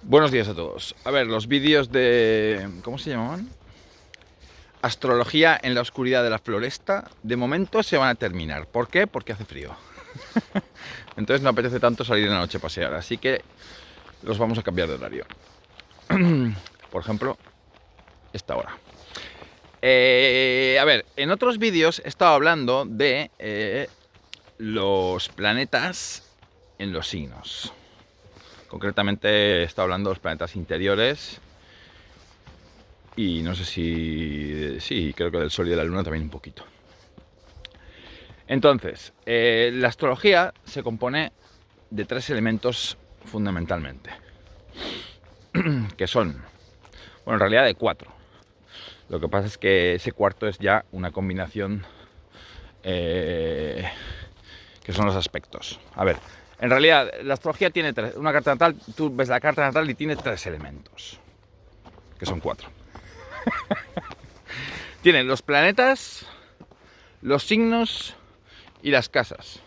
Buenos días a todos. A ver, los vídeos de... ¿cómo se llamaban? Astrología en la oscuridad de la floresta, de momento se van a terminar. ¿Por qué? Porque hace frío. Entonces no apetece tanto salir en la noche a pasear, así que los vamos a cambiar de horario. Por ejemplo, esta hora. A ver, en otros vídeos he estado hablando de los planetas en los signos. Concretamente he estado hablando de los planetas interiores y no sé si... sí, creo que del Sol y de la Luna también un poquito. Entonces, la astrología se compone de 3 elementos fundamentalmente, que son, bueno, en realidad de 4. Lo que pasa es que ese cuarto es ya una combinación que son los aspectos. A ver, en realidad la astrología tiene una carta natal, tú ves la carta natal y tiene 3 elementos, que son 4. Tienen los planetas, los signos y las casas.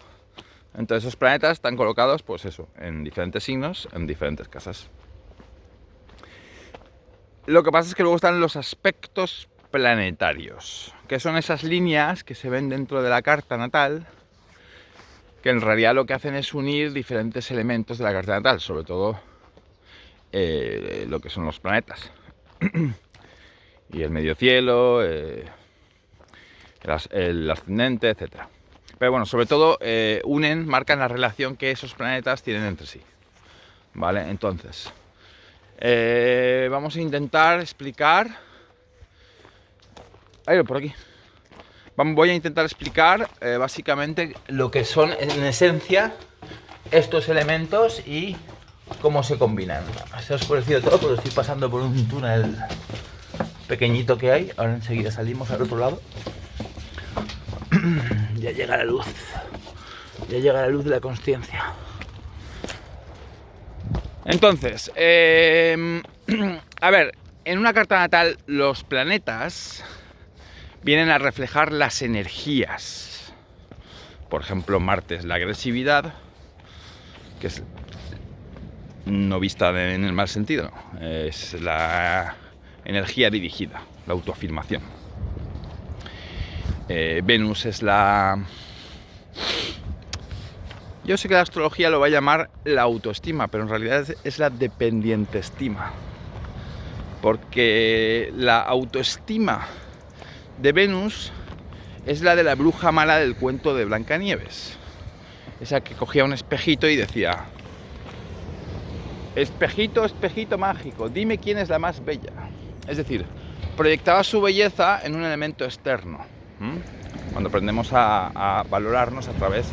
Entonces esos planetas están colocados, pues eso, en diferentes signos, en diferentes casas. Lo que pasa es que luego están los aspectos planetarios, que son esas líneas que se ven dentro de la carta natal, que en realidad lo que hacen es unir diferentes elementos de la carta natal, sobre todo lo que son los planetas. Y el medio cielo, el ascendente, etc. Pero bueno, sobre todo marcan la relación que esos planetas tienen entre sí. ¿Vale? Entonces, vamos a intentar explicar... Ahí, por aquí. Voy a intentar explicar básicamente lo que son en esencia estos elementos y cómo se combinan. Se ha oscurecido todo porque estoy pasando por un túnel pequeñito que hay. Ahora enseguida salimos al otro lado. Ya llega la luz. Ya llega la luz de la consciencia. Entonces, a ver, en una carta natal los planetas vienen a reflejar las energías. Por ejemplo, Marte es la agresividad, que es no vista en el mal sentido, no. Es la energía dirigida, la autoafirmación. Venus es la... Yo sé que la astrología lo va a llamar la autoestima, pero en realidad es la dependiente estima. Porque la autoestima de Venus es la de la bruja mala del cuento de Blancanieves. Esa que cogía un espejito y decía: espejito, espejito mágico, dime quién es la más bella. Es decir, proyectaba su belleza en un elemento externo. Cuando aprendemos a valorarnos a través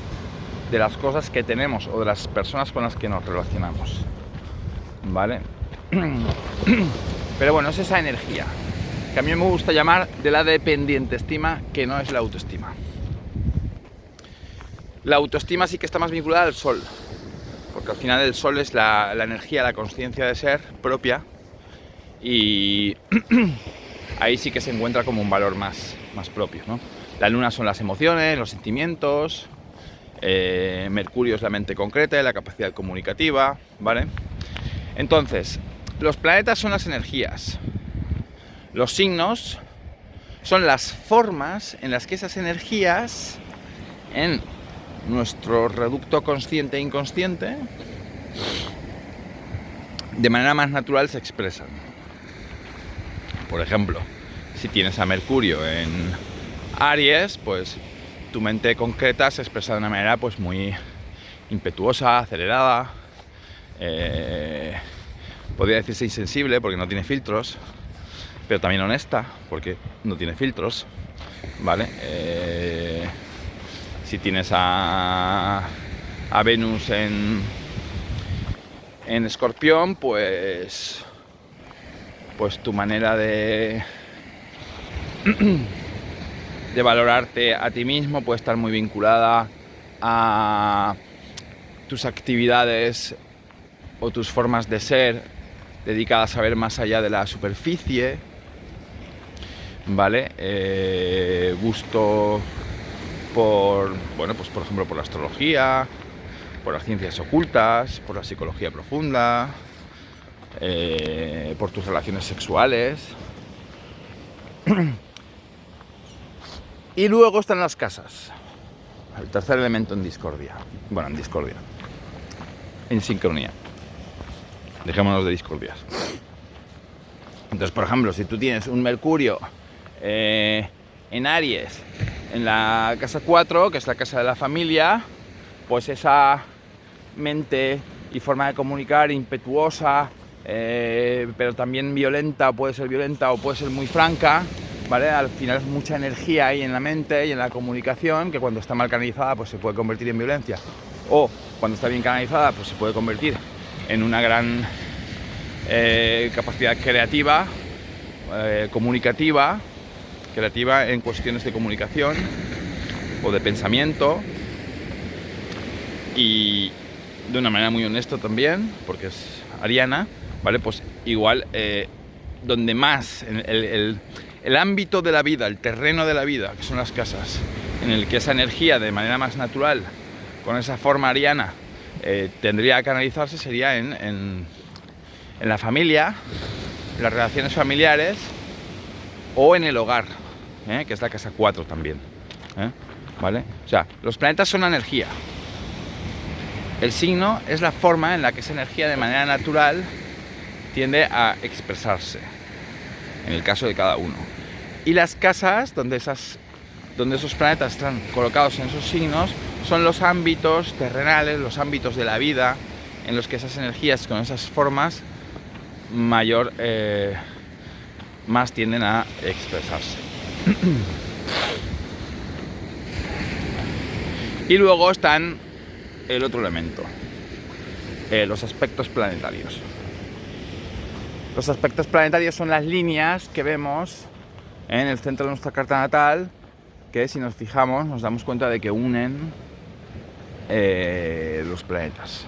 de las cosas que tenemos o de las personas con las que nos relacionamos. ¿Vale? Pero bueno, es esa energía que a mí me gusta llamar de la dependiente estima, que no es la autoestima. La autoestima sí que está más vinculada al sol, porque al final el sol es la energía, la conciencia de ser propia, y ahí sí que se encuentra como un valor más propio, ¿no? La luna son las emociones, los sentimientos, Mercurio es la mente concreta y la capacidad comunicativa, ¿vale? Entonces, los planetas son las energías. Los signos son las formas en las que esas energías, en nuestro reducto consciente e inconsciente, de manera más natural se expresan. Por ejemplo, si tienes a Mercurio en Aries, pues tu mente concreta se expresa de una manera pues muy impetuosa, acelerada, podría decirse insensible porque no tiene filtros, pero también honesta porque no tiene filtros, ¿vale? Si tienes a Venus en Escorpión, pues tu manera de valorarte a ti mismo puede estar muy vinculada a tus actividades o tus formas de ser dedicadas a ver más allá de la superficie, ¿vale? Gusto por, bueno, pues por ejemplo por la astrología, por las ciencias ocultas, por la psicología profunda, por tus relaciones sexuales. Y luego están las casas, el tercer elemento en discordia. Bueno, en discordia, en sincronía. Dejémonos de discordias. Entonces, por ejemplo, si tú tienes un Mercurio en Aries, en la casa 4, que es la casa de la familia, pues esa mente y forma de comunicar impetuosa, pero también violenta, puede ser violenta o puede ser muy franca, ¿vale? Al final es mucha energía ahí en la mente y en la comunicación, que cuando está mal canalizada pues se puede convertir en violencia, o cuando está bien canalizada pues se puede convertir en una gran capacidad creativa, comunicativa, creativa en cuestiones de comunicación o de pensamiento, y de una manera muy honesta también, porque es ariana, ¿vale? Pues igual, donde más, el ámbito de la vida, el terreno de la vida, que son las casas, en el que esa energía de manera más natural, con esa forma ariana, tendría que canalizarse, sería en la familia, en las relaciones familiares o en el hogar, que es la casa 4 también, ¿vale? O sea, los planetas son energía. El signo es la forma en la que esa energía de manera natural tiende a expresarse, en el caso de cada uno. Y las casas donde esos planetas están colocados en esos signos son los ámbitos terrenales, los ámbitos de la vida, en los que esas energías con esas formas más tienden a expresarse. Y luego están el otro elemento, los aspectos planetarios. Los aspectos planetarios son las líneas que vemos en el centro de nuestra carta natal, que si nos fijamos nos damos cuenta de que unen los planetas.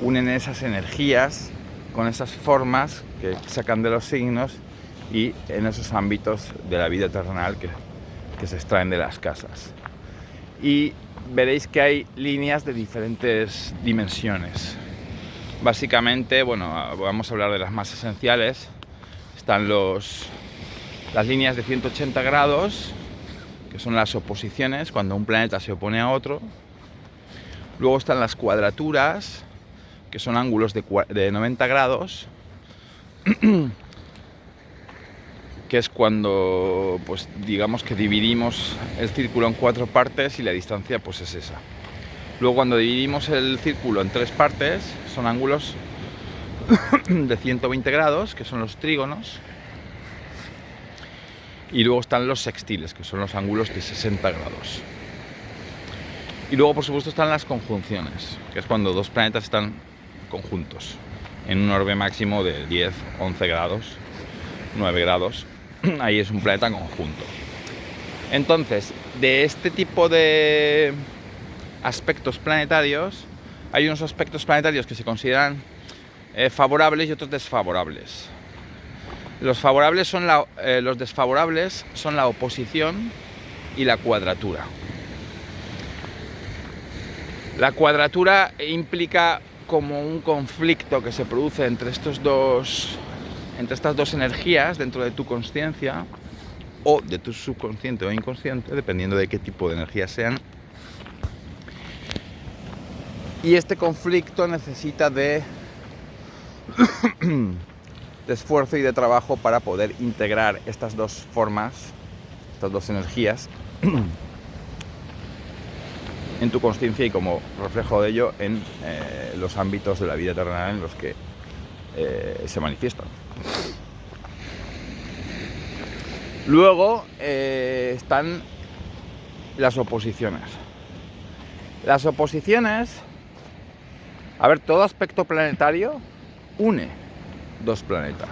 Unen esas energías con esas formas que sacan de los signos y en esos ámbitos de la vida terrenal que se extraen de las casas. Y veréis que hay líneas de diferentes dimensiones. Básicamente, bueno, vamos a hablar de las más esenciales. Están las líneas de 180 grados, que son las oposiciones, cuando un planeta se opone a otro. Luego están las cuadraturas, que son ángulos de 90 grados, que es cuando, pues digamos que dividimos el círculo en 4 partes y la distancia pues es esa. Luego cuando dividimos el círculo en 3 partes, son ángulos de 120 grados, que son los trígonos. Y luego están los sextiles, que son los ángulos de 60 grados. Y luego, por supuesto, están las conjunciones, que es cuando dos planetas están conjuntos, en un orbe máximo de 10, 11 grados, 9 grados. Ahí es un planeta conjunto. Entonces, de este tipo de aspectos planetarios, hay unos aspectos planetarios que se consideran favorables y otros desfavorables. Los favorables son los desfavorables son la oposición y la cuadratura. La cuadratura implica como un conflicto que se produce entre estas dos energías dentro de tu consciencia o de tu subconsciente o inconsciente, dependiendo de qué tipo de energías sean. Y este conflicto necesita de esfuerzo y de trabajo para poder integrar estas dos formas, estas dos energías en tu consciencia y como reflejo de ello en los ámbitos de la vida terrenal en los que se manifiestan. Luego están las oposiciones. Las oposiciones, a ver, todo aspecto planetario une dos planetas.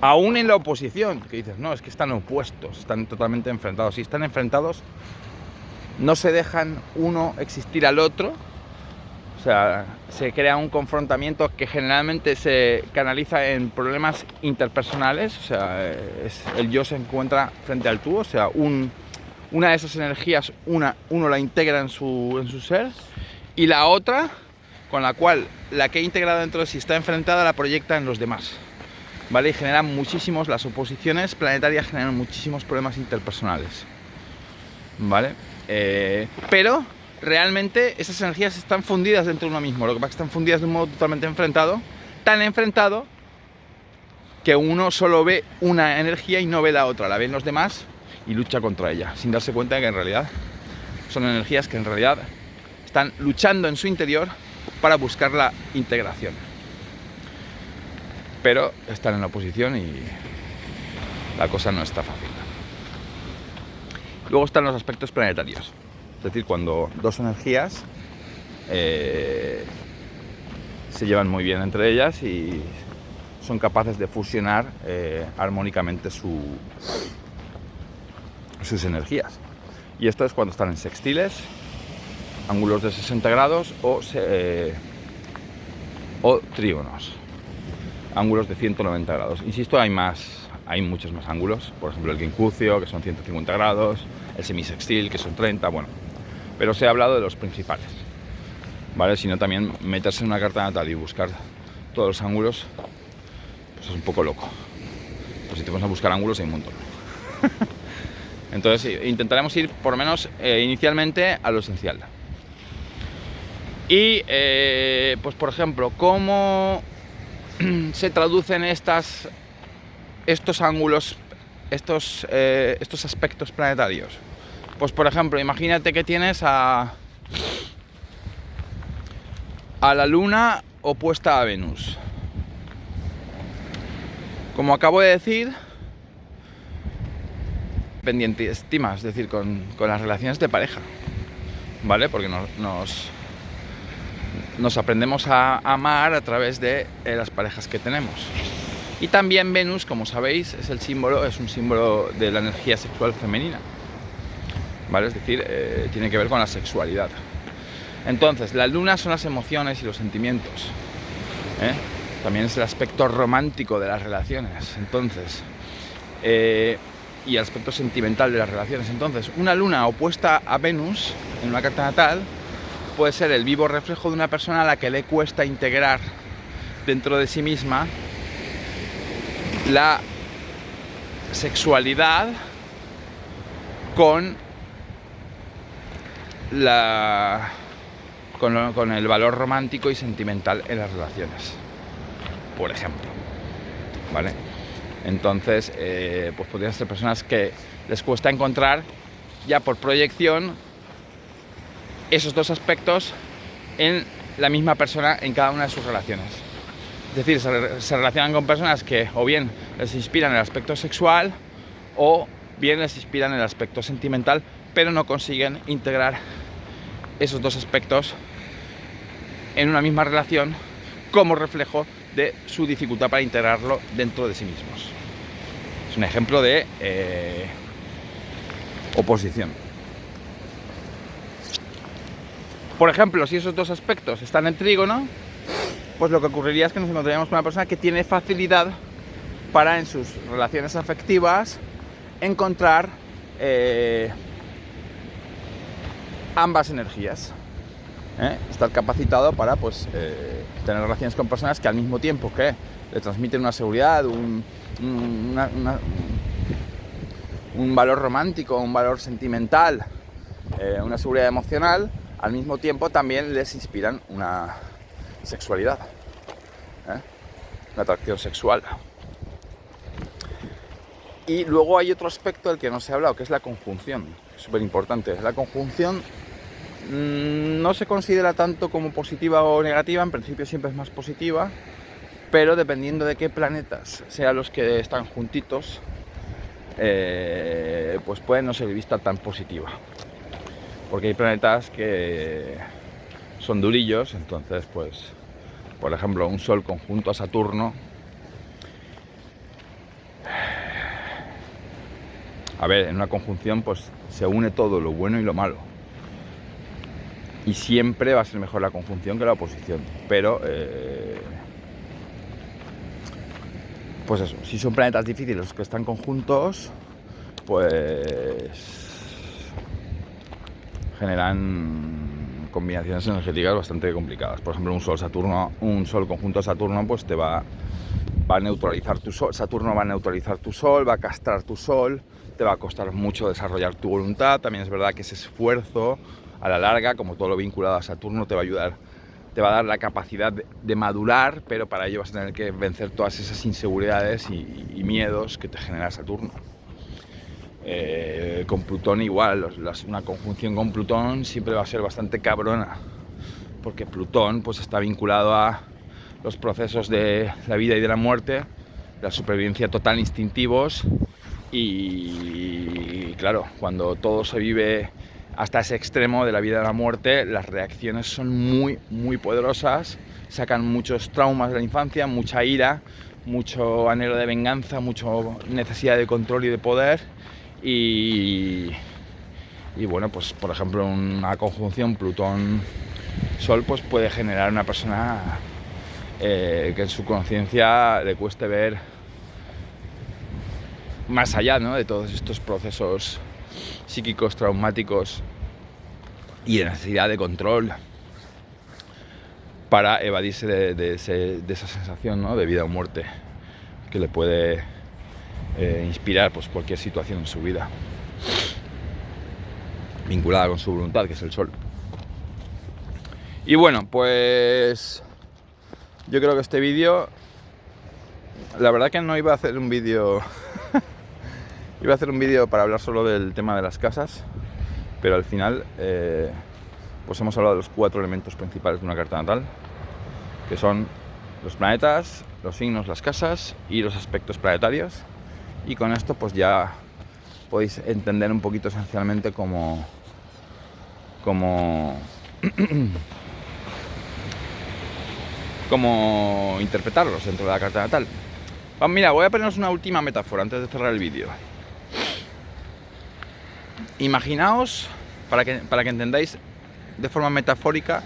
Aún en la oposición, que dices, no, es que están opuestos, están totalmente enfrentados. Si están enfrentados, no se dejan uno existir al otro. O sea, se crea un confrontamiento que generalmente se canaliza en problemas interpersonales. O sea, el yo se encuentra frente al tú. O sea, una de esas energías, uno la integra en su ser, y la otra con la cual la que he integrado dentro de sí está enfrentada, la proyecta en los demás, ¿vale? Y generan muchísimos, las oposiciones planetarias generan muchísimos problemas interpersonales, ¿vale? Pero realmente esas energías están fundidas dentro de uno mismo, lo que pasa es que están fundidas de un modo totalmente enfrentado, tan enfrentado que uno solo ve una energía y no ve la otra, la ven los demás y lucha contra ella, sin darse cuenta de que en realidad son energías que en realidad están luchando en su interior para buscar la integración. Pero están en la oposición y la cosa no está fácil. Luego están los aspectos planetarios, es decir, cuando dos energías se llevan muy bien entre ellas y son capaces de fusionar armónicamente sus energías. Y esto es cuando están en sextiles, ángulos de 60 grados o trígonos, ángulos de 190 grados. Insisto, hay muchos más ángulos, por ejemplo el quincucio, que son 150 grados, el semisextil, que son 30, bueno, pero os he hablado de los principales, ¿vale? Si no, también meterse en una carta natal y buscar todos los ángulos, pues es un poco loco. Pues si te pones a buscar ángulos hay un montón. Entonces intentaremos ir por lo menos inicialmente a lo esencial. Y pues por ejemplo, ¿cómo se traducen estos ángulos, estos aspectos planetarios? Pues por ejemplo, imagínate que tienes a la Luna opuesta a Venus. Como acabo de decir, pendiente estima, es decir, con las relaciones de pareja, ¿vale? Porque nos aprendemos a amar a través de las parejas que tenemos. Y también Venus, como sabéis, es un símbolo de la energía sexual femenina, ¿vale? Es decir, tiene que ver con la sexualidad. Entonces, la Luna son las emociones y los sentimientos, ¿eh? También es el aspecto romántico de las relaciones. Entonces, y el aspecto sentimental de las relaciones. Entonces, una Luna opuesta a Venus en una carta natal puede ser el vivo reflejo de una persona a la que le cuesta integrar dentro de sí misma la sexualidad con el valor romántico y sentimental en las relaciones, por ejemplo, ¿vale? Entonces, pues podrían ser personas que les cuesta encontrar ya por proyección esos dos aspectos en la misma persona en cada una de sus relaciones. Es decir, se relacionan con personas que o bien les inspiran el aspecto sexual o bien les inspiran el aspecto sentimental, pero no consiguen integrar esos dos aspectos en una misma relación como reflejo de su dificultad para integrarlo dentro de sí mismos. Es un ejemplo de oposición. Por ejemplo, si esos dos aspectos están en trígono, pues lo que ocurriría es que nos encontraríamos con una persona que tiene facilidad para en sus relaciones afectivas encontrar ambas energías. Estar capacitado para tener relaciones con personas que al mismo tiempo que le transmiten una seguridad, un valor romántico, un valor sentimental, una seguridad emocional, al mismo tiempo también les inspiran una sexualidad, una atracción sexual. Y luego hay otro aspecto del que no se ha hablado, que es la conjunción, súper importante. La conjunción no se considera tanto como positiva o negativa, en principio siempre es más positiva, pero dependiendo de qué planetas sean los que están juntitos, pues puede no ser vista tan positiva, porque hay planetas que son durillos. Entonces, pues, por ejemplo, un Sol conjunto a Saturno, a ver, en una conjunción pues se une todo, lo bueno y lo malo, y siempre va a ser mejor la conjunción que la oposición, pero pues eso, si son planetas difíciles los que están conjuntos, pues generan combinaciones energéticas bastante complicadas. Por ejemplo, un Sol conjunto a Saturno, pues va a neutralizar tu Sol. Saturno va a neutralizar tu Sol, va a castrar tu Sol, te va a costar mucho desarrollar tu voluntad. También es verdad que ese esfuerzo, a la larga, como todo lo vinculado a Saturno, te va a ayudar, te va a dar la capacidad de madurar, pero para ello vas a tener que vencer todas esas inseguridades y miedos que te genera Saturno. Con Plutón igual, una conjunción con Plutón siempre va a ser bastante cabrona, porque Plutón pues está vinculado a los procesos de la vida y de la muerte, la supervivencia total, instintivos, y claro, cuando todo se vive hasta ese extremo de la vida y de la muerte, las reacciones son muy poderosas, sacan muchos traumas de la infancia, mucha ira, mucho anhelo de venganza, mucha necesidad de control y de poder. Y bueno, pues por ejemplo, una conjunción Plutón-Sol pues puede generar una persona que en su conciencia le cueste ver más allá, ¿no?, de todos estos procesos psíquicos traumáticos y de necesidad de control para evadirse de esa sensación, ¿no?, de vida o muerte que le puede inspirar pues cualquier situación en su vida vinculada con su voluntad, que es el Sol. Y bueno, pues yo creo que este vídeo, la verdad que no iba a hacer un vídeo iba a hacer un vídeo para hablar solo del tema de las casas, pero al final pues hemos hablado de los 4 elementos principales de una carta natal, que son los planetas, los signos, las casas y los aspectos planetarios. Y con esto pues ya podéis entender un poquito esencialmente cómo interpretarlos dentro de la carta natal. Mira, voy a poneros una última metáfora antes de cerrar el vídeo. Imaginaos, para que entendáis de forma metafórica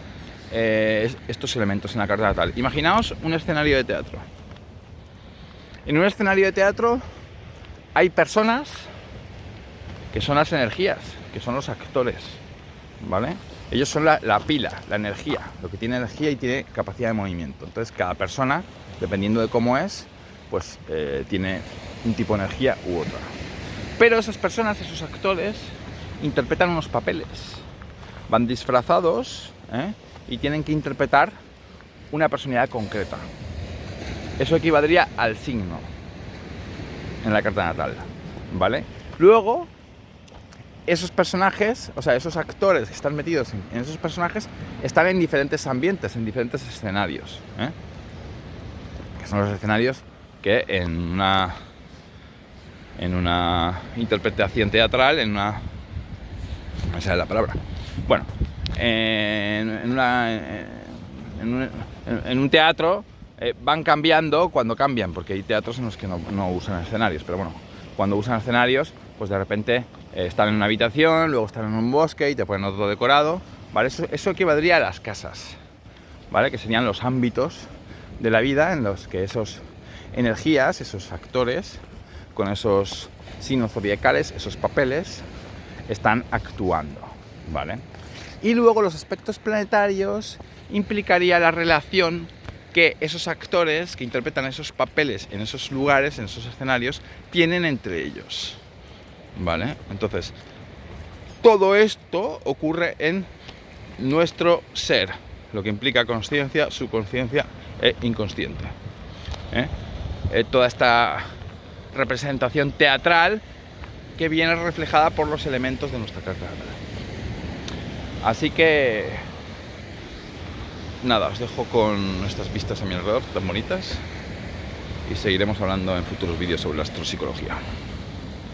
estos elementos en la carta natal. Imaginaos un escenario de teatro. En un escenario de teatro hay personas que son las energías, que son los actores, ¿vale? Ellos son la pila, la energía, lo que tiene energía y tiene capacidad de movimiento. Entonces cada persona, dependiendo de cómo es, pues tiene un tipo de energía u otra. Pero esas personas, esos actores, interpretan unos papeles. Van disfrazados y tienen que interpretar una personalidad concreta. Eso equivaldría al signo en la carta natal, ¿vale? Luego, esos personajes, o sea, esos actores que están metidos en esos personajes, están en diferentes ambientes, en diferentes escenarios, que son los escenarios que en una interpretación teatral, no me sale la palabra, bueno, en un teatro van cambiando cuando cambian, porque hay teatros en los que no usan escenarios, pero bueno, cuando usan escenarios, pues de repente están en una habitación, luego están en un bosque y te ponen otro decorado, ¿vale? Eso equivaldría a las casas, ¿vale? Que serían los ámbitos de la vida en los que esas energías, esos actores, con esos signos zodiacales, esos papeles, están actuando, ¿vale? Y luego los aspectos planetarios implicaría la relación que esos actores que interpretan esos papeles en esos lugares, en esos escenarios, tienen entre ellos, ¿vale? Entonces, todo esto ocurre en nuestro ser, lo que implica consciencia, subconsciencia e inconsciente, toda esta representación teatral que viene reflejada por los elementos de nuestra carta natal. Así que nada, os dejo con estas vistas a mi alrededor tan bonitas y seguiremos hablando en futuros vídeos sobre la astropsicología.